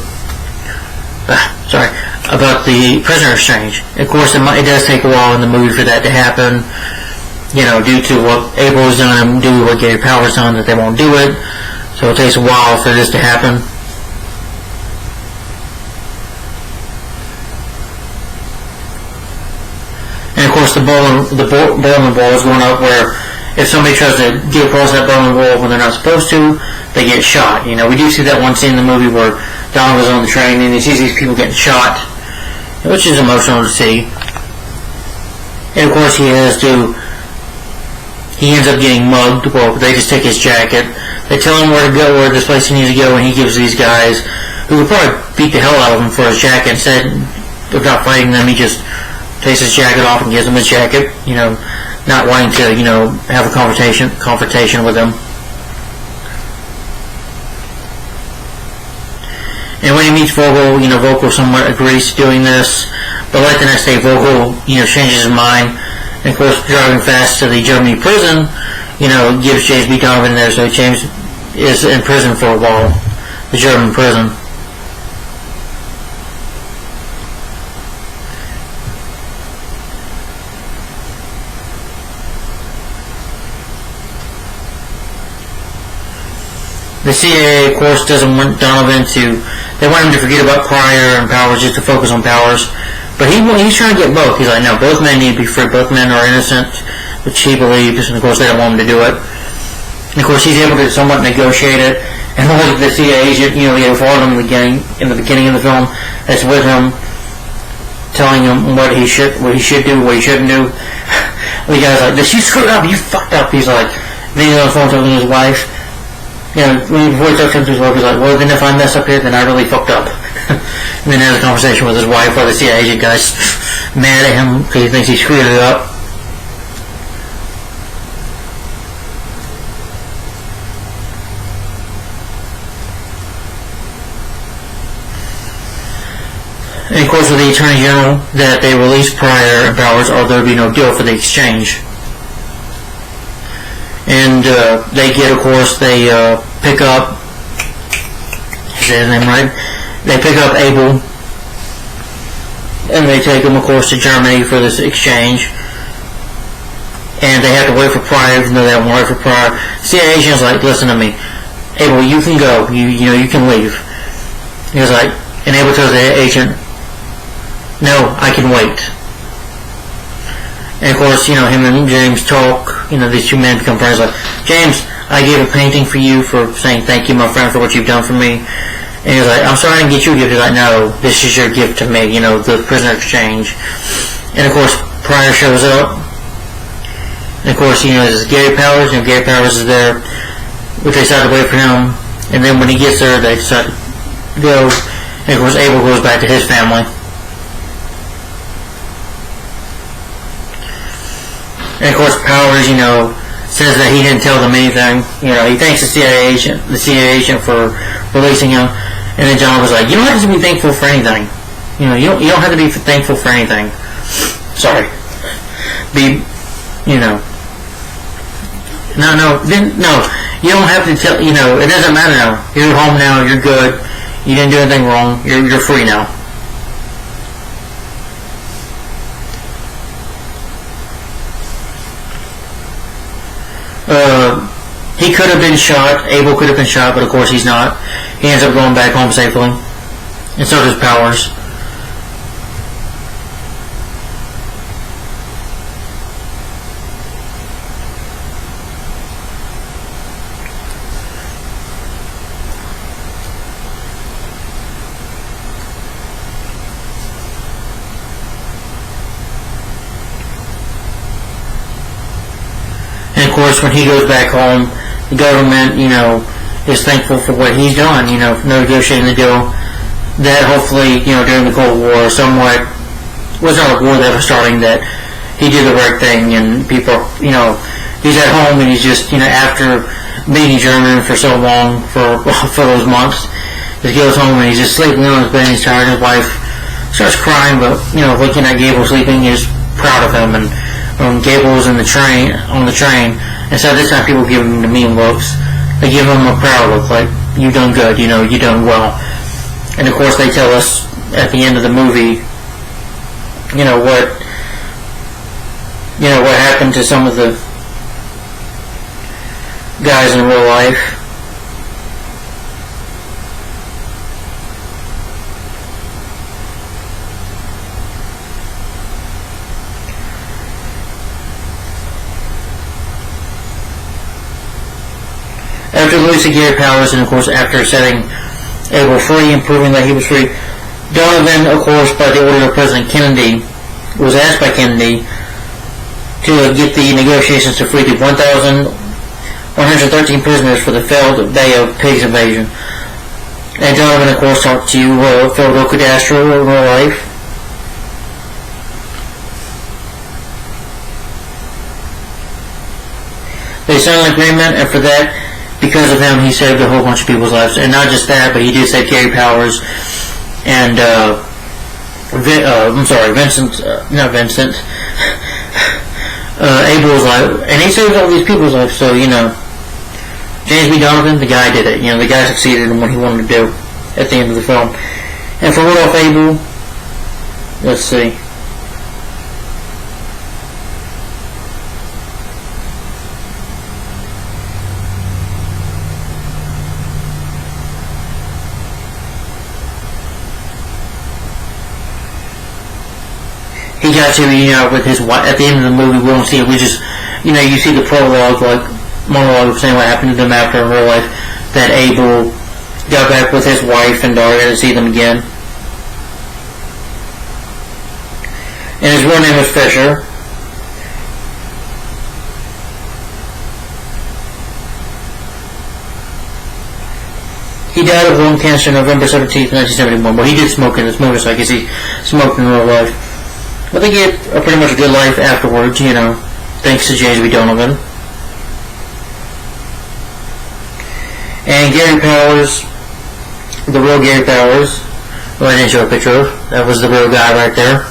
prisoner exchange. Of course, it does take a while in the movie for that to happen, due to what Abel's done and due to what Gary Powers done, that they won't do it. So it takes a while for this to happen. And of course, the Berlin Wall is going up, where if somebody tries to get across that Berlin Wall when they're not supposed to, they get shot. We do see that one scene in the movie where Donald was on the train and he sees these people getting shot, which is emotional to see. And of course, he ends up getting mugged. Well, they just take his jacket. They tell him where to go, where this place he needs to go, and he gives these guys, who would probably beat the hell out of him for his jacket, instead of not fighting them, he just takes his jacket off and gives them his jacket, not wanting to, have a confrontation with them. And when he meets Vogel, Vogel somewhat agrees to doing this, but like the next day, Vogel, changes his mind, and of course, driving fast to the Germany prison, gives James B. Donovan there, so James is in prison for a while, the German prison. The CIA, of course, doesn't want Donovan they want him to forget about Pryor and Powers, just to focus on Powers, but he's trying to get both. He's like, no, both men need to be free, both men are innocent, which he believes, and of course they don't want him to do it. And of course he's able to somewhat negotiate it, and like the CIA agent, he followed him in the beginning of the film, that's with him, telling him what he should do, what he shouldn't do. The guy's like, this, you screwed up, you fucked up. He's like, then he's on the phone talking to his wife. Before he talks to his wife, he's like, well, then if I mess up here, then I really fucked up. And then has a conversation with his wife, while the CIA agent guy's mad at him because he thinks he screwed it up. And of course, with the Attorney General, that they release Pryor and Powers, or there would be no deal for the exchange. And they pick up, say his name right, they pick up Abel, and they take him, of course, to Germany for this exchange. And they have to wait for Pryor, even though they don't want to wait for Pryor. CIA agent's like, listen to me, Abel, you can go, you can leave. He was like, and Abel tells the agent, no, I can wait. And of course, him and James talk, these two men become friends, like, James, I gave a painting for you for saying thank you, my friend, for what you've done for me. And he's like, I'm sorry I didn't get you a gift. He's like, no, this is your gift to me, you know, the prisoner exchange. And of course, Pryor shows up. And of course, you know, there's Gary Powers, and Gary Powers is there, which they decide to wait for him. And then when he gets there, they decide to go. And of course, Abel goes back to his family. And of course, Powers, you know, says that he didn't tell them anything. You know, he thanks the CIA agent for releasing him. And then John was like, you don't have to be thankful for anything. You know, you don't have to be thankful for anything. Sorry. You know. No. You don't have to tell, you know, it doesn't matter now. You're home now, you're good. You didn't do anything wrong. You're free now. He could have been shot. Abel could have been shot, but of course he's not. He ends up going back home safely. And so does Powers. And of course, when he goes back home, the government, you know, is thankful for what he's done, you know, negotiating the deal that hopefully, you know, during the Cold War, somewhat was not a war that was starting, that he did the right thing, and people, you know, he's at home and he's just, you know, after being German for so long, for those months, he goes home and he's just sleeping on his bed, he's tired, his wife starts crying, but, you know, looking at Gable sleeping, he's proud of him, and Gable was on the train, and so this time people give him the mean looks. They give him a proud look, like, you done good, you know, you done well. And of course they tell us at the end of the movie, you know, what happened to some of the guys in real life. After releasing Gary Powers, and of course after setting Abel free and proving that he was free, Donovan, of course, by the order of President Kennedy, was asked by Kennedy to get the negotiations to free the 1,113 prisoners for the failed Bay of Pigs invasion. And Donovan, of course, talked to Phil Castro in real life. They signed an agreement, and for that, because of him, he saved a whole bunch of people's lives. And not just that, but he did save Gary Powers and, Vincent. Abel's life. And he saved all these people's lives, so, you know, James B. Donovan, the guy did it. You know, the guy succeeded in what he wanted to do at the end of the film. And for Rudolph Abel, let's see. He got to, you know, with his wife. At the end of the movie, we don't see it. We just, you know, you see the prologue, like, monologue of saying what happened to them after in real life, that Abel got back with his wife and daughter to see them again. And his real name was Fisher. He died of lung cancer November 17th, 1971. Well, he did smoke in his motorcycle. I guess he smoked in real life. But they get a pretty much a good life afterwards, you know, thanks to James B. Donovan. And Gary Powers, the real Gary Powers, who I didn't show a picture of, that was the real guy right there.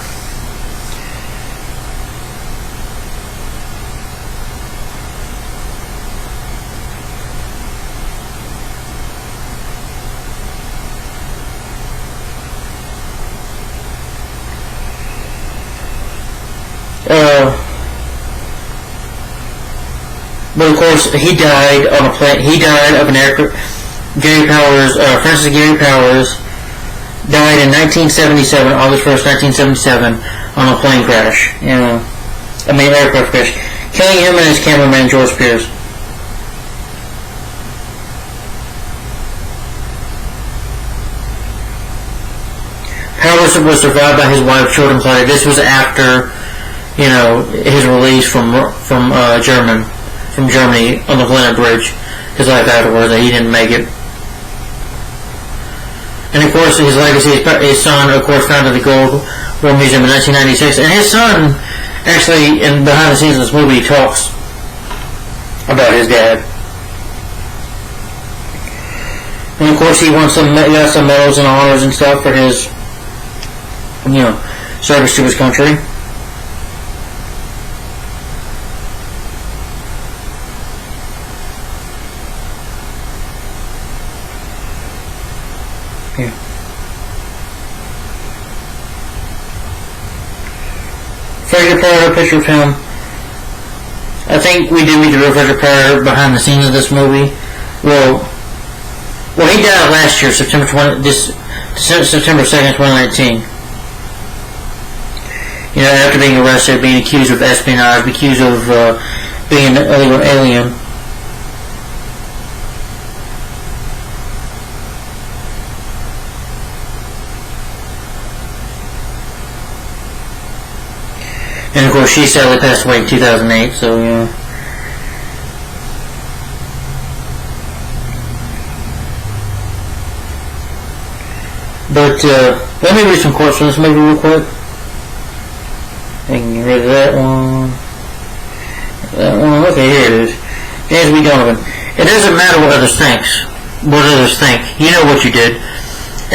But of course, he died on a plane. He died of an aircraft. Gary Powers, Francis Gary Powers, died in 1977, August 1st, 1977, on a plane crash. You know, aircraft crash, killing him and his cameraman George Pierce. Howard was survived by his wife, children, Claudia. This was after, his release from Germany on the Glenna Bridge. His life afterwards, that he didn't make it. And of course, his legacy, his son, of course, founded the Gold War Museum in 1996. And his son, actually, in behind the scenes of this movie, talks about his dad. And of course, he got some medals and honors and stuff for his, service to his country. Yeah. Frederick Pryor, picture of him. I think we do need to real Frederick Pryor behind the scenes of this movie. Well, he died last year, September 2nd, 2019. After being arrested, being accused of espionage, accused of being an illegal alien. And of course, she sadly passed away in 2008, so yeah. But let me read some quotes from this movie real quick. I can get rid of that one. Okay, here it is. James B. Donovan. It doesn't matter what others think. You know what you did.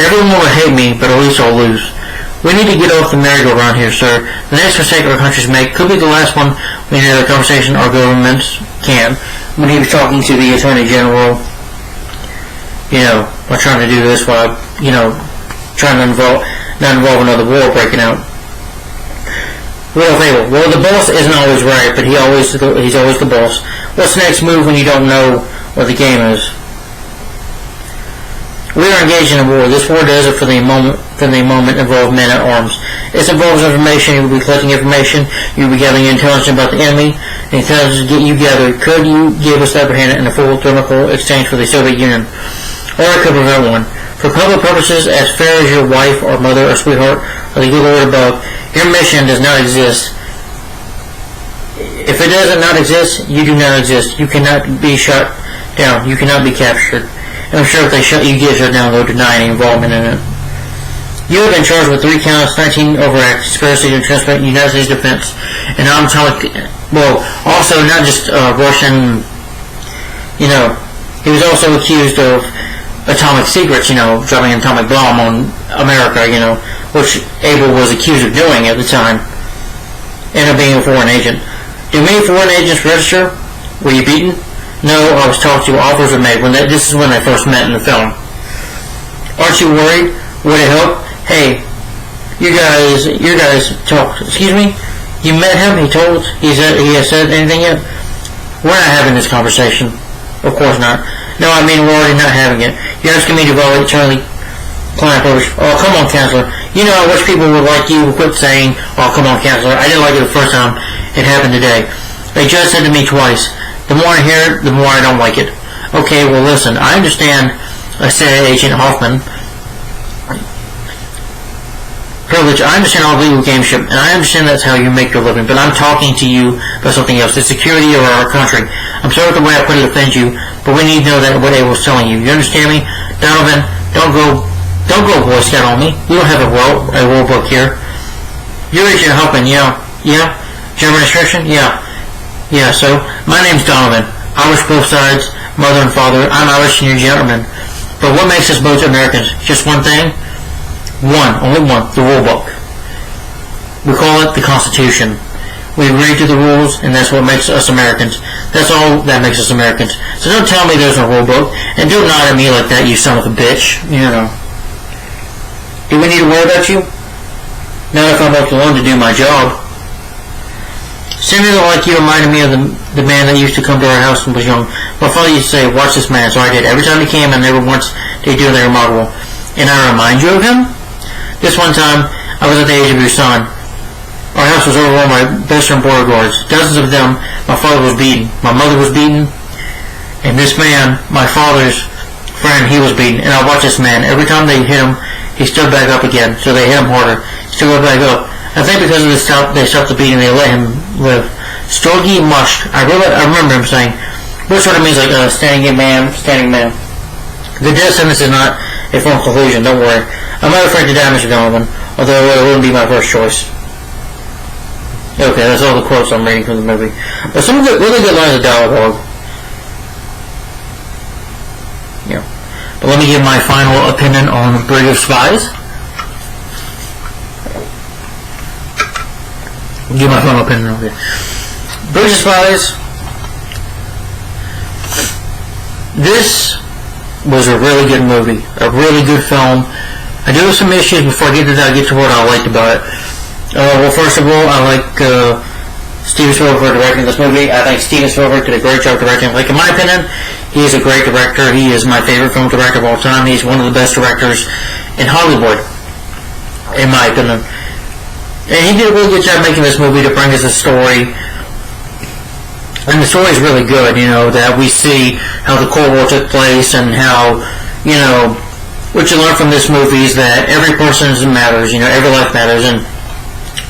Everyone will hate me, but at least I'll lose. We need to get off the merry-go-round here, sir. The next mistake our countries make could be the last one we need a conversation our governments can. When he was talking to the Attorney General, we're trying to do this while, trying to not involve another war breaking out. Well, the boss isn't always right, but he's always the boss. What's the next move when you don't know what the game is? We are engaged in a war. This war does it for the moment involve men at arms. It involves information. You will be collecting information. You will be gathering intelligence about the enemy. The intelligence you gather could you give us the upper hand in a full thermal exchange for the Soviet Union, or it could prevent one. For public purposes, as fair as your wife or mother or sweetheart or the good Lord above, your mission does not exist. If it does not exist, you do not exist. You cannot be shut down. You cannot be captured. And I'm sure if they you get shut down, they'll deny any involvement in it. You have been charged with 3 counts, 19 overact, conspiracy to transmit United States defense, and also not just Russian, he was also accused of atomic secrets, dropping an atomic bomb on America, which Abel was accused of doing at the time, and of being a foreign agent. Do many foreign agents register? Were you beaten? No, I was talked to. Offers were made. This is when they first met in the film. Aren't you worried? Would it help? Hey, you guys talked. Excuse me? You met him? He has said anything yet? We're not having this conversation. Of course not. No, I mean we're already not having it. You're asking me to violate eternally client privilege. Oh, come on, counselor. I wish people would like you would quit saying, oh, come on, counselor. I didn't like it the first time. It happened today. They just said to me twice. The more I hear it, the more I don't like it. Okay, well listen, I understand, said Agent Hoffman, privilege, I understand all legal gameship, and I understand that's how you make your living, but I'm talking to you about something else, the security of our country. I'm sorry the way I put it offends you, but we need to know that what Abel's telling you. You understand me? Donovan, don't go Boy Scout on me. We don't have a rule book here. You're Agent Hoffman, yeah. Yeah? German extraction? Yeah. Yeah, so, my name's Donovan. Irish both sides, mother and father. I'm Irish and you're gentlemen. But what makes us both Americans? Just one thing? Only one, the rule book. We call it the Constitution. We agree to the rules, and that's what makes us Americans. That's all that makes us Americans. So don't tell me there's no rule book, and don't nod at me like that, you son of a bitch. Do we need to worry about you? Not if I'm left alone to do my job. Seemingly like you reminded me of the man that used to come to our house when I was young. My father used to say, watch this man, so I did. Every time he came, and never once did he do anything remarkable. And I remind you of him? This one time, I was at the age of your son. Our house was overrun by Western border guards. Dozens of them. My father was beaten. My mother was beaten. And this man, my father's friend, he was beaten. And I watched this man. Every time they hit him, he he stood back up again. So they hit him harder. He stood back up. I think because of this they stopped the beating, they let him live. Stogie mushed. I remember him saying, which sort of means like standing man. The death sentence is not a formal conclusion. Don't worry. I'm not afraid to die, Mr. Donovan. Although it wouldn't be my first choice. Okay, that's all the quotes I'm reading from the movie. But some really good lines of dialogue. Yeah. But let me give my final opinion on Bridge of Spies. Give my final opinion on it. Bridge of Spies. This was a really good movie. A really good film. I do have some issues before I get to that. I'll get to what I liked about it. Well, first of all, I like Steven Spielberg directing this movie. I think Steven Spielberg did a great job directing. Like, in my opinion, he is a great director. He is my favorite film director of all time. He's one of the best directors in Hollywood, in my opinion. And he did a really good job making this movie to bring us a story. And the story is really good, you know, that we see how the Cold War took place and how, you know, what you learn from this movie is that every person matters, you know, every life matters. And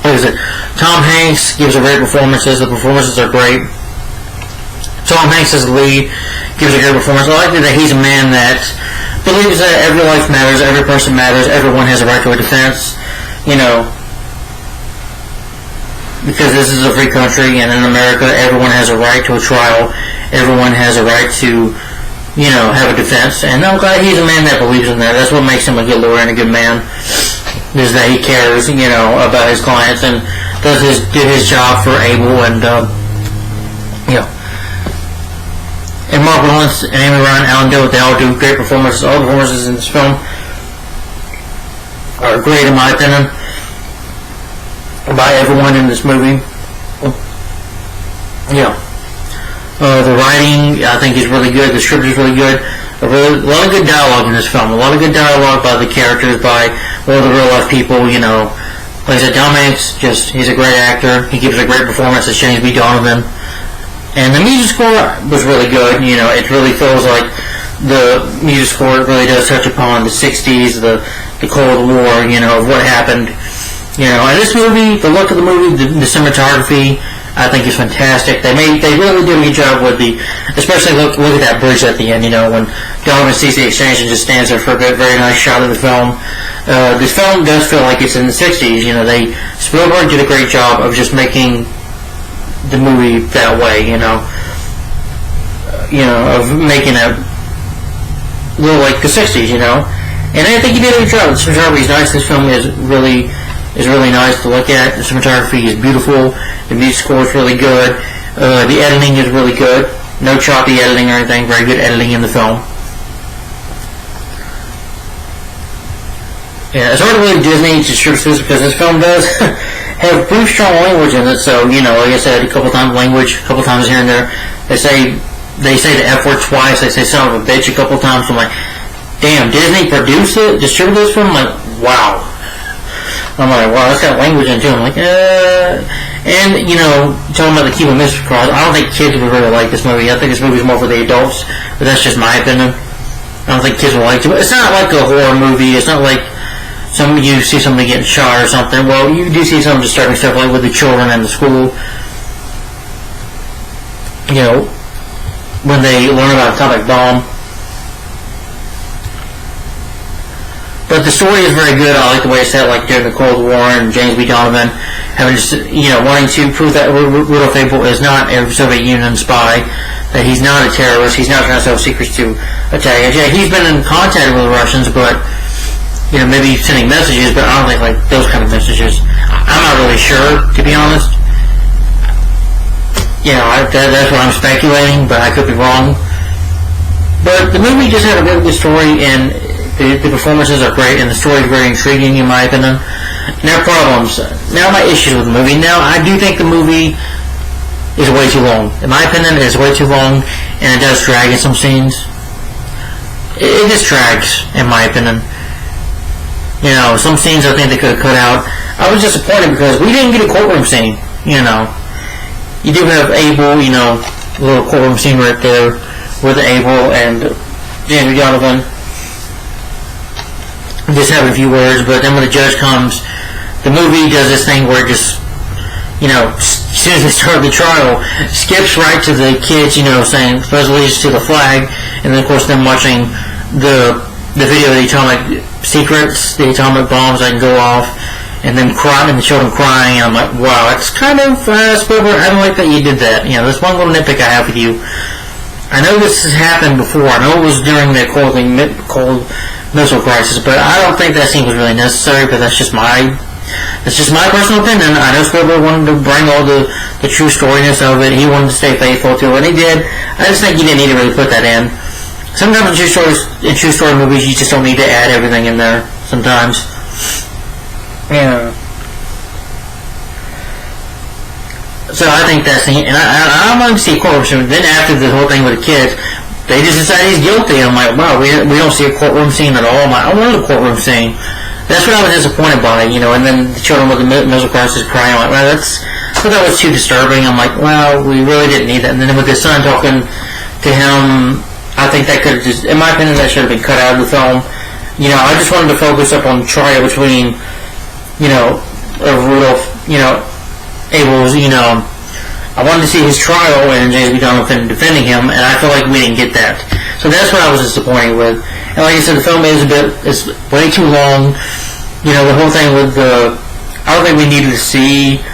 what is it? Tom Hanks gives a great performances. The performances are great. Tom Hanks as the lead gives a great performance. I like that he's a man that believes that every life matters, every person matters, everyone has a right to a defense, you know, because this is a free country, and in America, everyone has a right to a trial. Everyone has a right to, you know, have a defense. And I'm glad he's a man that believes in that. That's what makes him a good lawyer and a good man, is that he cares, you know, about his clients and did his job for Abel and, you know. And Mark Rylance and Amy Ryan, Alan Dill, they all do great performances. All the performances in this film are great, in my opinion, by everyone in this movie. Yeah. The writing, I think, is really good. The script is really good. A lot of good dialogue in this film. A lot of good dialogue by the characters, by all the real life people, you know. Like I said, Tom Hanks, he's a great actor. He gives a great performance as James B. Donovan. And the music score was really good. You know, it really feels like the music score really does touch upon the 60s, the Cold War, you know, of what happened. You know, and this movie, the look of the movie, the cinematography, I think is fantastic. They really did a good job with especially look at that bridge at the end, you know, when Donovan sees the exchange and just stands there for a very nice shot of the film. This film does feel like it's in the 60s, you know, Spielberg did a great job of just making the movie that way, you know, of making it look like the 60s, you know, and I think he did a good job. The cinematography is nice. This film is really nice to look at. The cinematography is beautiful. The music score is really good. The editing is really good. No choppy editing or anything. Very good editing in the film. Yeah, it's hard to believe Disney distributes this because this film does have pretty strong language in it. So, you know, like I said, a couple times language, a couple times here and there. They say the F word twice. They say son of a bitch a couple times. I'm like, damn, Disney distributed this film? I'm like, wow. I'm like, wow, that's got language in it too. I'm like, and, you know, talking about the Cuban Mystery Cross, I don't think kids would really like this movie. I think this movie is more for the adults, but that's just my opinion. I don't think kids will like it. It's not like a horror movie. It's not like you see somebody getting shot or something. Well, you do see some disturbing stuff, like with the children in the school. You know, when they learn about atomic bomb. But the story is very good. I like the way it's set, like during the Cold War and James B. Donovan having wanting to prove that Rudolph Abel is not a Soviet Union spy, that he's not a terrorist, he's not trying to sell secrets to attack. Yeah, he's been in contact with the Russians, but, you know, maybe sending messages, but I don't think like those kind of messages. I'm not really sure, to be honest. You know, that's what I'm speculating, but I could be wrong. But the movie just had a really good story, and the performances are great, and the story is very intriguing, in my opinion. Now, problems. Now, my issues with the movie. Now, I do think the movie is way too long. In my opinion, it is way too long, and it does drag in some scenes. It just drags, in my opinion. You know, some scenes I think they could have cut out. I was disappointed because we didn't get a courtroom scene, you know. You do have Abel, you know, a little courtroom scene right there with Abel and James Donovan. just having a few words. But then when the judge comes, the movie does this thing where it just, as soon as they start the trial, skips right to the kids, saying pledge allegiance to the flag, and then of course them watching the video of the atomic secrets, the atomic bombs that can go off, and then crying, and the children crying, and I'm like, wow, that's kind of Spielberg. I don't like that you did that. That's one little nitpick I have with you. I know this has happened before. I know it was during the cold missile crisis, but I don't think that scene was really necessary. But that's just my personal opinion. I know Spielberg wanted to bring all the true storiness of it. He wanted to stay faithful to it, and he did. I just think you didn't need to really put that in. Sometimes in true story movies, you just don't need to add everything in there. Sometimes. Yeah. So I think that's the, and I want to see a courtroom scene. Then after the whole thing with the kids, they just decide he's guilty. I'm like, wow, we don't see a courtroom scene at all. I'm like, I wanted a courtroom scene. That's what I was disappointed by, and then the children with the missile crisis crying. I'm like, well, that was too disturbing. I'm like, well, we really didn't need that. And then with the son talking to him, I think that could have just, in my opinion, that should have been cut out of the film. I just wanted to focus up on the trial between, Rudolph, Abel's, I wanted to see his trial and James B. Donovan defending him, and I feel like we didn't get that. So that's what I was disappointed with. And like I said, the film is way too long. The whole thing with I don't think we needed to see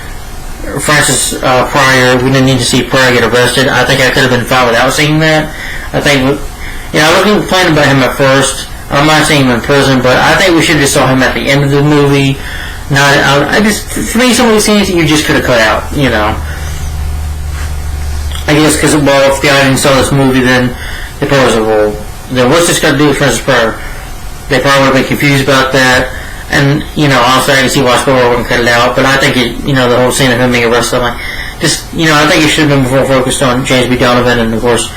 Francis Pryor. We didn't need to see Pryor get arrested. I think I could have been fine without seeing that. I think, I wasn't complaining about him at first. I'm not seeing him in prison, but I think we should have just saw him at the end of the movie. For me, some of these scenes you just could have cut out, I guess because, well, if the audience saw this movie, then they probably said, well, then what's this got to do with Francis Pryor? They probably would have been confused about that. And, honestly, I can see why Spielberg wouldn't cut it out, but I think the whole scene of him being arrested, I think it should have been more focused on James B. Donovan and, of course,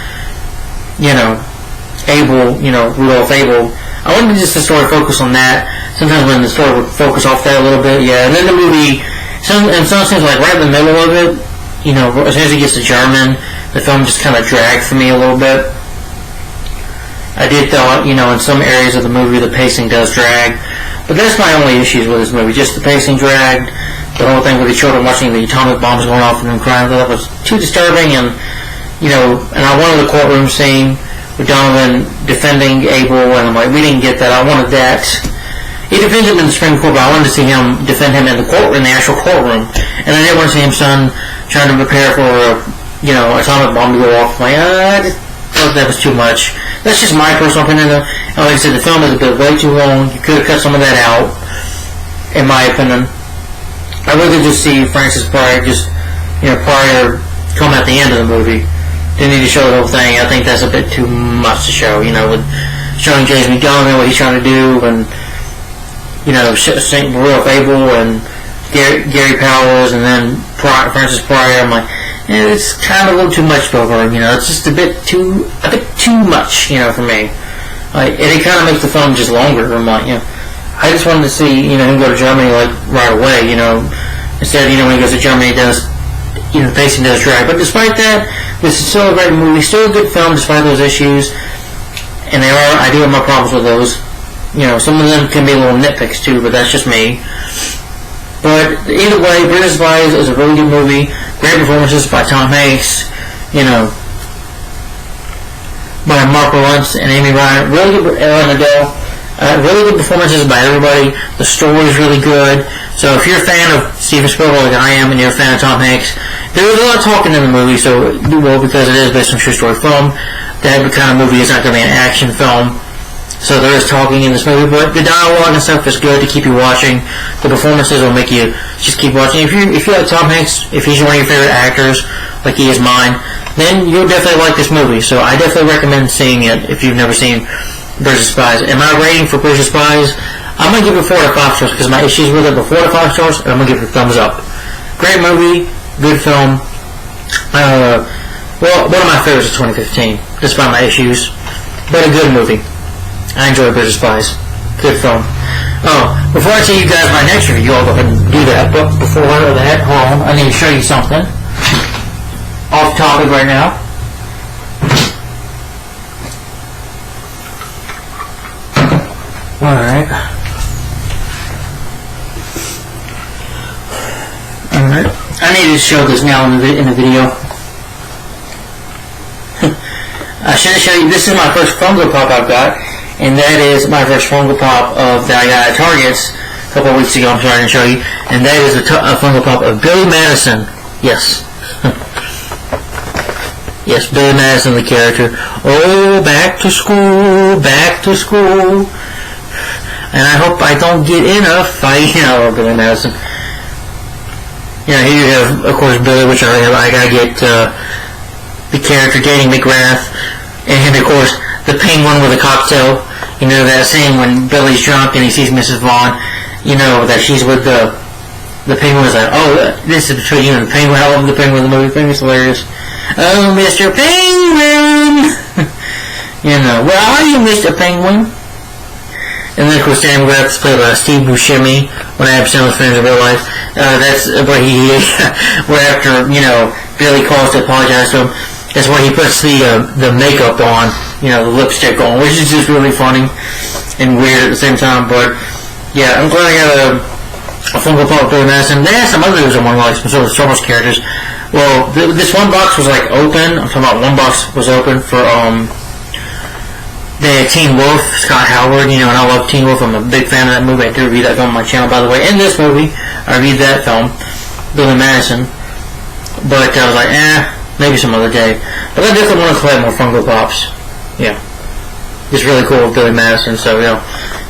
Abel, Rudolph Abel. I wanted just the story focus on that. Sometimes when the story would focus off that a little bit, yeah. And then the movie, some scenes like right in the middle of it, as soon as it gets to German, the film just kind of dragged for me a little bit. I did thought, in some areas of the movie the pacing does drag. But that's my only issues with this movie. Just the pacing dragged, the whole thing with the children watching the atomic bombs going off and them crying. That was too disturbing, and and I wanted the courtroom scene with Donovan defending Abel, and I'm like, we didn't get that. I wanted that. He defends him in the Supreme Court, but I wanted to see him defend him in the actual courtroom. And I didn't want to see him trying to prepare for atomic bomb to go off. I'm like, I just thought that was too much. That's just my personal opinion, though. And like I said, the film is a bit way too long. You could have cut some of that out, in my opinion. I'd rather just see Francis Pryor Pryor come at the end of the movie. Didn't need to show the whole thing. I think that's a bit too much to show, with showing James B. Donovan what he's trying to do, and St. Rudolph Abel and Gary Powers, and then Francis Pryor. I'm like, it's kind of a little too much, Spielberg. It's just a bit too much, for me. And it kind of makes the film just longer. I'm like, I just wanted to see, him go to Germany right away. Instead, when he goes to Germany, he does, the pacing does drag. But despite that, this is still a great movie, still a good film despite those issues. And I do have my problems with those. Some of them can be little nitpicks too, but that's just me. But either way, Spies is a really good movie. Great performances by Tom Hanks, by Mark Rylance and Amy Ryan. Really good, Ellen Adele. Really good performances by everybody. The story is really good. So if you're a fan of Steven Spielberg like I am, and you're a fan of Tom Hanks, there was a lot of talking in the movie. So, because it is based on a true story film, that kind of movie is not going to be an action film. So there is talking in this movie, but the dialogue and stuff is good to keep you watching. The performances will make you just keep watching. If you like Tom Hanks, if he's one of your favorite actors, like he is mine, then you'll definitely like this movie. So I definitely recommend seeing it if you've never seen Bridge of Spies. And my rating for Bridge of Spies, I'm going to give it 4 out of 5 stars because my issues with it, but 4 out of 5 stars, and I'm going to give it a thumbs up. Great movie, good film. Well, one of my favorites of 2015, despite my issues, but a good movie. I enjoy Bridge of Spies. Good film. Oh, before I tell you guys my next review, I'll go ahead and do that. But before I do that, hold on. I need to show you something. Off topic right now. Alright. need to show this now in the video. I should show you. This is my first Funko Pop I've got, and that is my first Funko Pop that I got at Target's a couple of weeks ago. I'm sorry to show you, and that is a Funko Pop of Billy Madison. Yes. Yes, Billy Madison, the character. Oh, back to school, back to school. And I hope I don't get in a fight. You know, Billy Madison. You know, here you have, of course, Billy, which I gotta get the character Danny McGrath, and of course the penguin with a cocktail. You know that scene when Billy's drunk and he sees Mrs. Vaughn. You know that she's with the penguin. Is like, oh, this is between you and the penguin. I love the penguin in the movie. The penguin's hilarious. Oh, Mr. Penguin! You know, where are you, Mr. Penguin? And then, of course, Danny McGrath played by Steve Buscemi, when I have some friends in real life. That's where where after, you know, Billy calls to apologize to him, that's where he puts the makeup on, you know, the lipstick on, which is just really funny and weird at the same time. But, yeah, I'm glad I got a Funko Pop of Billy Madison. They had some others among, like, some sort of Star Wars characters. Well, this one box was like open. I'm talking about one box was open for they had Teen Wolf, Scott Howard, you know, and I love Teen Wolf. I'm a big fan of that movie. I do review that film on my channel, by the way. In this movie, I reviewed that film, Billy Madison. But I was like, maybe some other day. But I definitely want to collect more Funko Pops. Yeah, it's really cool with Billy Madison. So, you know,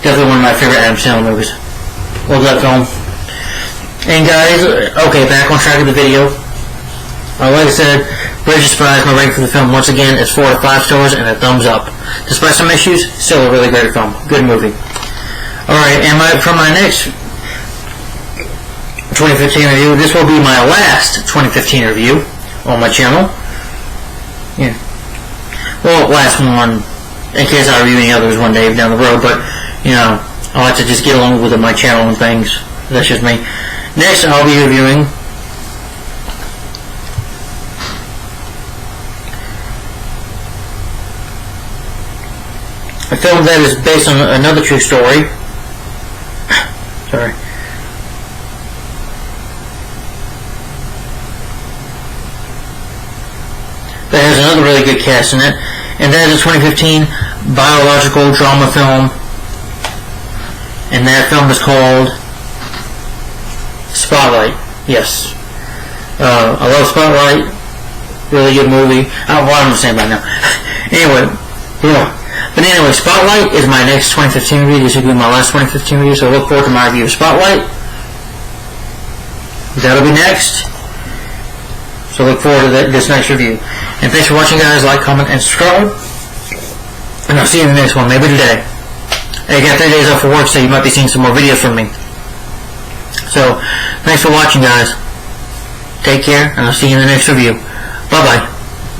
definitely one of my favorite Adam Sandler movies. Love that film. And guys, okay, back on track of the video. Like I said, Bridge of Spies, my rating for the film, once again, is 4 to 5 stars and a thumbs up. Despite some issues, still a really great film. Good movie. Alright, and for my next 2015 review, this will be my last 2015 review on my channel. Yeah. Well, last one, in case I review any others one day down the road, but, you know, I like to just get along with my channel and things. That's just me. Next, I'll be reviewing a film that is based on another true story. Sorry. That has another really good cast in it. And that is a 2015 biological drama film. And that film is called Spotlight. Yes. I love Spotlight. Really good movie. What am I saying right now? Anyway, yeah. But anyway, Spotlight is my next 2015 review. This will be my last 2015 review, so look forward to my review of Spotlight. That'll be next. So look forward to this next review. And thanks for watching, guys. Like, comment, and subscribe. And I'll see you in the next one, maybe today. I got 3 days off of work, so you might be seeing some more videos from me. So, thanks for watching, guys. Take care, and I'll see you in the next review. Bye-bye.